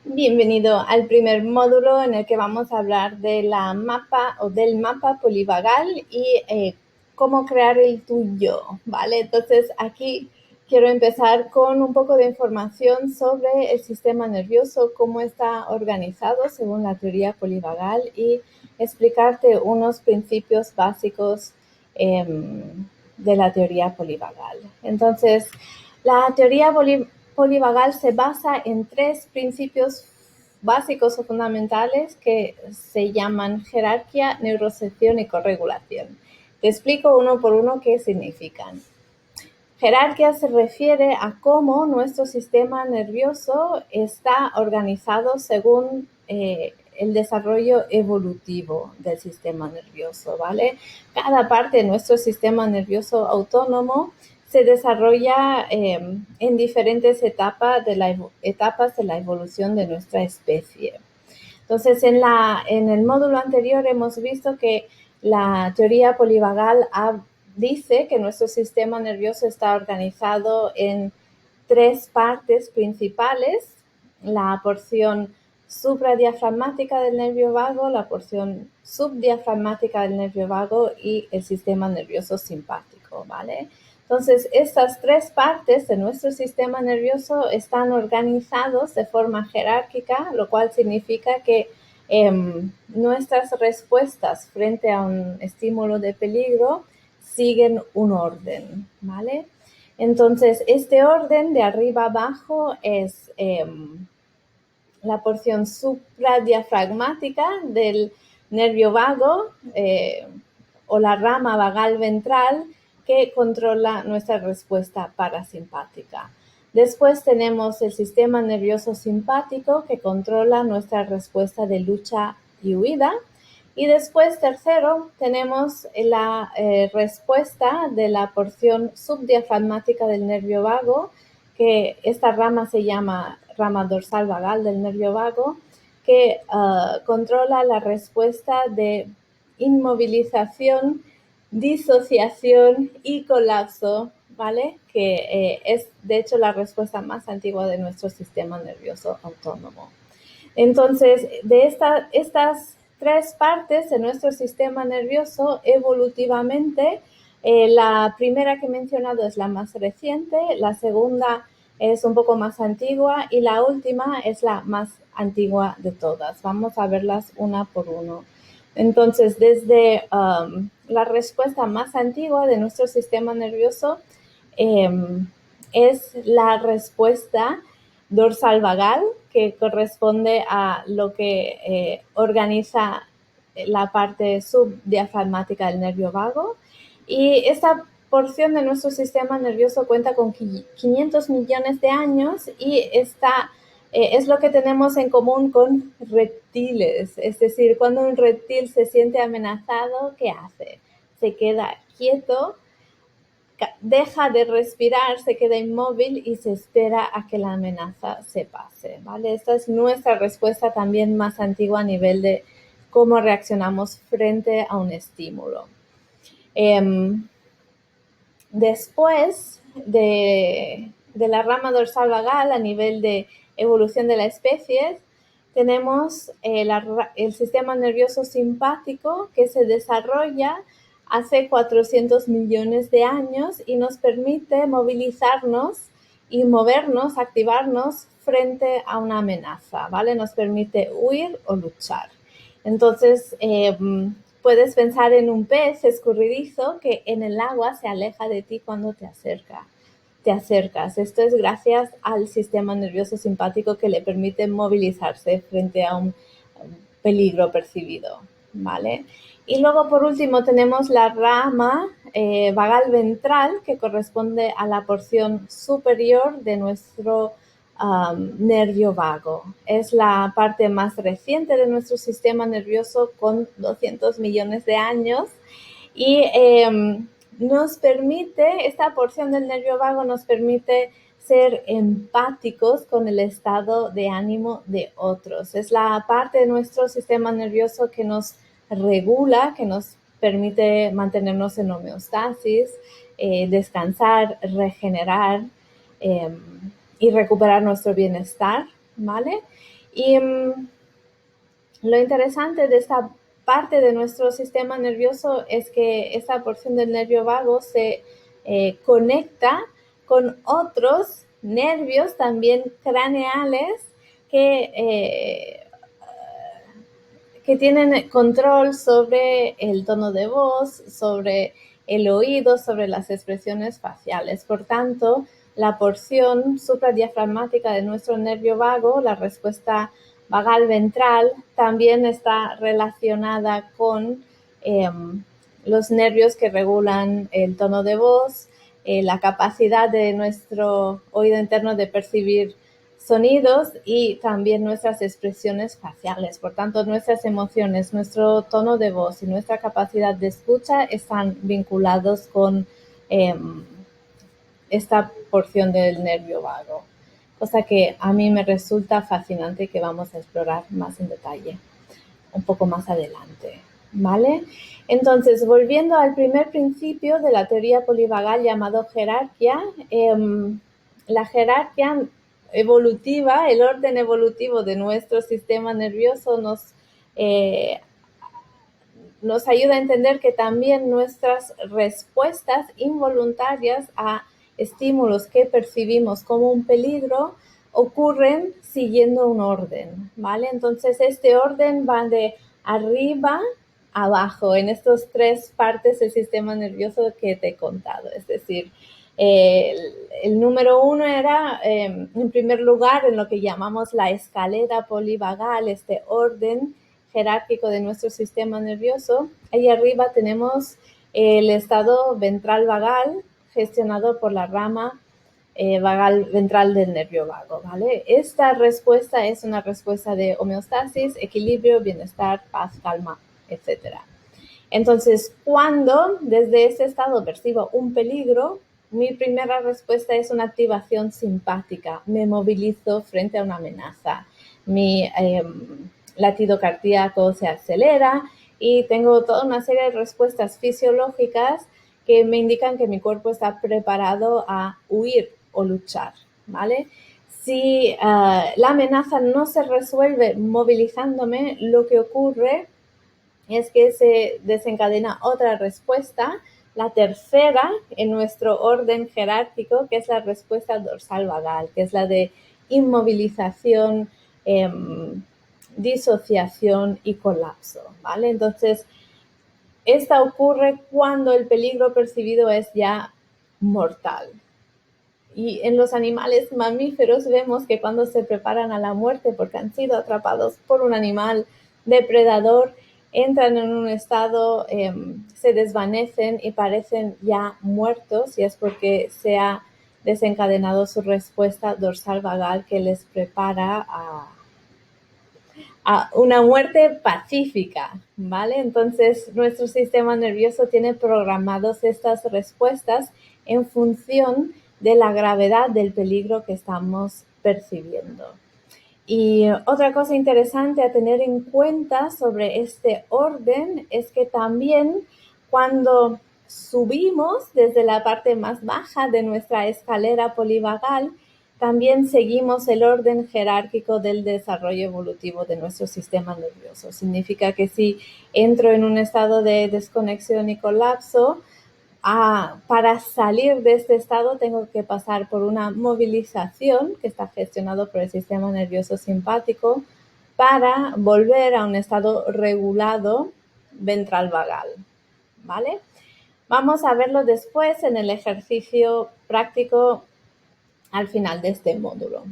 Bienvenido al primer módulo en el que vamos a hablar de la mapa o del mapa polivagal y cómo crear el tuyo, ¿vale? Entonces aquí quiero empezar con un poco de información sobre el sistema nervioso, cómo está organizado según la teoría polivagal y explicarte unos principios básicos de la teoría polivagal. Entonces, la teoría polivagal se basa en tres principios básicos o fundamentales que se llaman jerarquía, neurosección y corregulación. Te explico uno por uno qué significan. Jerarquía se refiere a cómo nuestro sistema nervioso está organizado según el desarrollo evolutivo del sistema nervioso, ¿vale? Cada parte de nuestro sistema nervioso autónomo se desarrolla en diferentes etapas de la evolución de nuestra especie. Entonces, en el módulo anterior hemos visto que la teoría polivagal dice que nuestro sistema nervioso está organizado en tres partes principales: la porción supradiafragmática del nervio vago, la porción subdiafragmática del nervio vago y el sistema nervioso simpático, ¿vale? Entonces, estas tres partes de nuestro sistema nervioso están organizados de forma jerárquica, lo cual significa que nuestras respuestas frente a un estímulo de peligro siguen un orden, ¿vale? Entonces, este orden de arriba abajo es la porción supradiafragmática del nervio vago o la rama vagal ventral que controla nuestra respuesta parasimpática. Después tenemos el sistema nervioso simpático que controla nuestra respuesta de lucha y huida. Y después, tercero, tenemos la respuesta de la porción subdiafragmática del nervio vago, que esta rama se llama rama dorsal vagal del nervio vago, que controla la respuesta de inmovilización, disociación y colapso, ¿vale? Que es, de hecho, la respuesta más antigua de nuestro sistema nervioso autónomo. Entonces, de estas tres partes de nuestro sistema nervioso, evolutivamente, la primera que he mencionado es la más reciente, la segunda es un poco más antigua y la última es la más antigua de todas. Vamos a verlas una por uno. Entonces, desde la respuesta más antigua de nuestro sistema nervioso es la respuesta dorsal vagal, que corresponde a lo que organiza la parte subdiafragmática del nervio vago. Y esta porción de nuestro sistema nervioso cuenta con 500 millones de años y es lo que tenemos en común con reptiles. Es decir, cuando un reptil se siente amenazado, ¿qué hace? Se queda quieto, deja de respirar, se queda inmóvil y se espera a que la amenaza se pase, ¿vale? Esta es nuestra respuesta también más antigua a nivel de cómo reaccionamos frente a un estímulo. Después de la rama dorsal vagal, a nivel de evolución de la especie, tenemos el sistema nervioso simpático, que se desarrolla hace 400 millones de años y nos permite movilizarnos y movernos, activarnos frente a una amenaza, ¿vale? Nos permite huir o luchar. Entonces, puedes pensar en un pez escurridizo que en el agua se aleja de ti cuando te acercas. Esto es gracias al sistema nervioso simpático que le permite movilizarse frente a un peligro percibido, ¿vale? Y luego, por último, tenemos la rama vagal ventral, que corresponde a la porción superior de nuestro nervio vago. Es la parte más reciente de nuestro sistema nervioso, con 200 millones de años, y nos permite, esta porción del nervio vago nos permite ser empáticos con el estado de ánimo de otros. Es la parte de nuestro sistema nervioso que nos regula, que nos permite mantenernos en homeostasis, descansar, regenerar y recuperar nuestro bienestar, ¿vale? Y lo interesante de esta parte de nuestro sistema nervioso es que esta porción del nervio vago se conecta con otros nervios también craneales que tienen control sobre el tono de voz, sobre el oído, sobre las expresiones faciales. Por tanto, la porción supradiafragmática de nuestro nervio vago, la respuesta vagal ventral, también está relacionada con los nervios que regulan el tono de voz, la capacidad de nuestro oído interno de percibir sonidos y también nuestras expresiones faciales. Por tanto, nuestras emociones, nuestro tono de voz y nuestra capacidad de escucha están vinculados con esta porción del nervio vago, cosa que a mí me resulta fascinante y que vamos a explorar más en detalle un poco más adelante, ¿vale? Entonces, volviendo al primer principio de la teoría polivagal llamado jerarquía, la jerarquía evolutiva, el orden evolutivo de nuestro sistema nervioso nos ayuda a entender que también nuestras respuestas involuntarias a estímulos que percibimos como un peligro ocurren siguiendo un orden, ¿vale? Entonces, este orden va de arriba a abajo en estas tres partes del sistema nervioso que te he contado. Es decir, el número 1 era, en primer lugar, en lo que llamamos la escalera polivagal, este orden jerárquico de nuestro sistema nervioso. Ahí arriba tenemos el estado ventral vagal, gestionado por la rama vagal ventral del nervio vago, ¿vale? Esta respuesta es una respuesta de homeostasis, equilibrio, bienestar, paz, calma, etc. Entonces, cuando desde este estado percibo un peligro, mi primera respuesta es una activación simpática. Me movilizo frente a una amenaza. Mi latido cardíaco se acelera y tengo toda una serie de respuestas fisiológicas que me indican que mi cuerpo está preparado a huir o luchar, ¿vale? Si la amenaza no se resuelve movilizándome, lo que ocurre es que se desencadena otra respuesta, la tercera en nuestro orden jerárquico, que es la respuesta dorsal vagal, que es la de inmovilización, disociación y colapso, ¿vale? Entonces, esta ocurre cuando el peligro percibido es ya mortal. Y en los animales mamíferos vemos que cuando se preparan a la muerte porque han sido atrapados por un animal depredador, entran en un estado, se desvanecen y parecen ya muertos, y es porque se ha desencadenado su respuesta dorsal vagal que les prepara a una muerte pacífica, ¿vale? Entonces, nuestro sistema nervioso tiene programadas estas respuestas en función de la gravedad del peligro que estamos percibiendo. Y otra cosa interesante a tener en cuenta sobre este orden es que también cuando subimos desde la parte más baja de nuestra escalera polivagal, también seguimos el orden jerárquico del desarrollo evolutivo de nuestro sistema nervioso. Significa que si entro en un estado de desconexión y colapso, para salir de este estado tengo que pasar por una movilización que está gestionado por el sistema nervioso simpático para volver a un estado regulado ventral vagal, ¿vale? Vamos a verlo después en el ejercicio práctico al final de este módulo.